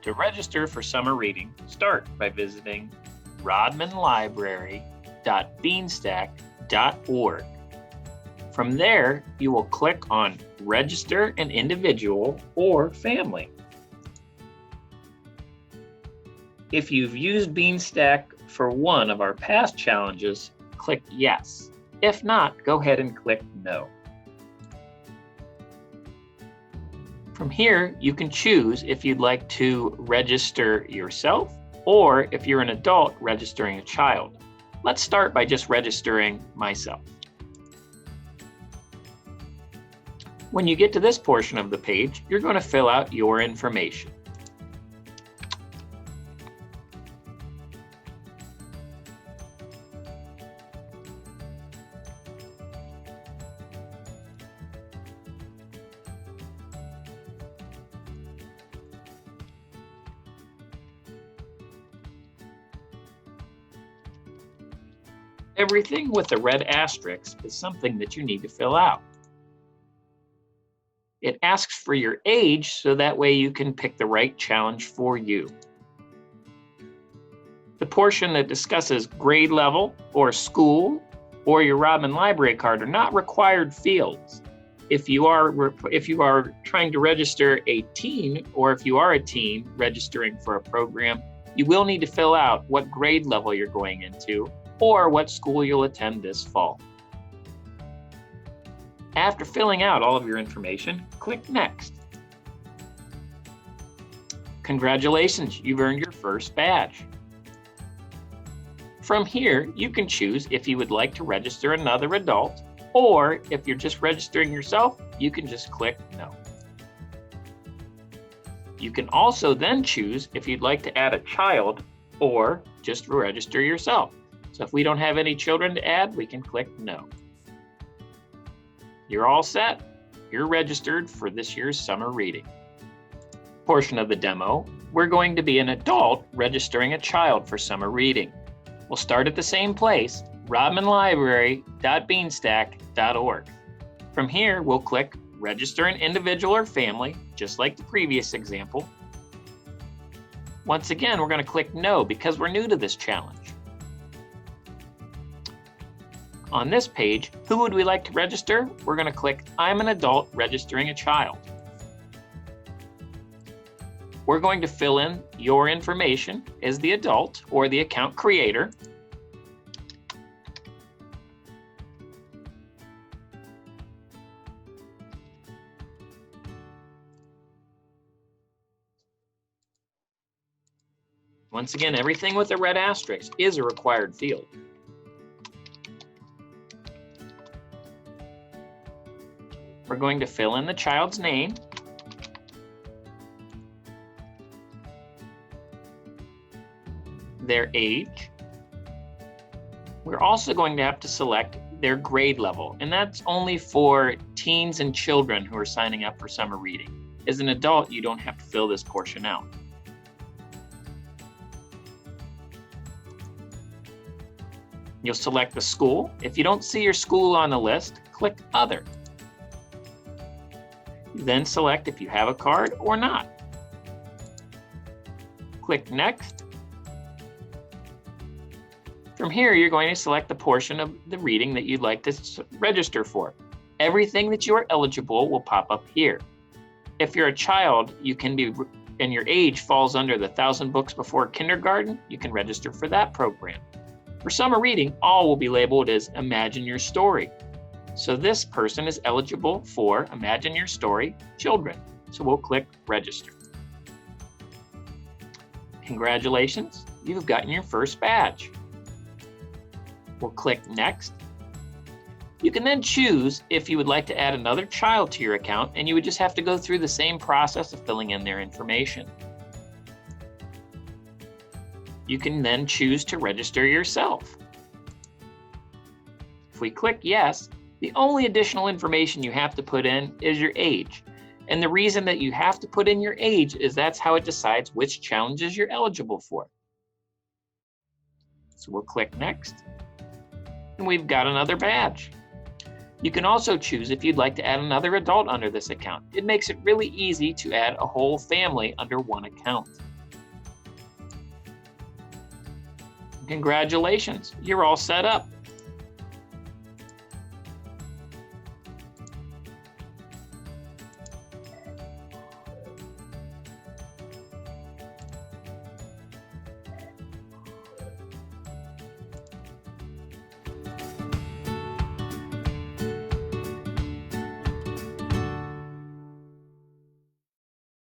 To register for summer reading, start by visiting rodmanlibrary.beanstack.org. From there, you will click on Register an Individual or Family. If you've used Beanstack for one of our past challenges, click Yes. If not, go ahead and click No. From here, you can choose if you'd like to register yourself or if you're an adult registering a child. Let's start by just registering myself. When you get to this portion of the page, you're going to fill out your information. Everything with the red asterisk is something that you need to fill out. It asks for your age so that way you can pick the right challenge for you. The portion that discusses grade level or school or your Rodman Library card are not required fields. If you are trying to register a teen, or if you are a teen registering for a program, you will need to fill out what grade level you're going into or what school you'll attend this fall. After filling out all of your information, click Next. Congratulations, you've earned your first badge. From here, you can choose if you would like to register another adult, or if you're just registering yourself, you can just click No. You can also then choose if you'd like to add a child or just register yourself. So if we don't have any children to add, we can click No. You're all set. You're registered for this year's summer reading. Portion of the demo, we're going to be an adult registering a child for summer reading. We'll start at the same place, rodmanlibrary.beanstack.org. From here, we'll click Register an Individual or Family, just like the previous example. Once again, we're going to click No because we're new to this challenge. On this page, who would we like to register? We're going to click I'm an adult registering a child. We're going to fill in your information as the adult or the account creator. Once again, everything with a red asterisk is a required field. We're going to fill in the child's name, their age. We're also going to have to select their grade level, and that's only for teens and children who are signing up for summer reading. As an adult, you don't have to fill this portion out. You'll select the school. If you don't see your school on the list, click Other. Then select if you have a card or not. Click Next. From here, you're going to select the portion of the reading that you'd like to register for. Everything that you are eligible will pop up here. If you're a child, you can be, and your age falls under the 1,000 books before kindergarten, you can register for that program. For summer reading, all will be labeled as Imagine Your Story. So this person is eligible for Imagine Your Story Children. So we'll click Register. Congratulations, you've gotten your first badge. We'll click Next. You can then choose if you would like to add another child to your account, and you would just have to go through the same process of filling in their information. You can then choose to register yourself. If we click Yes, the only additional information you have to put in is your age. And the reason that you have to put in your age is that's how it decides which challenges you're eligible for. So we'll click Next. And we've got another badge. You can also choose if you'd like to add another adult under this account. It makes it really easy to add a whole family under one account. Congratulations, you're all set up.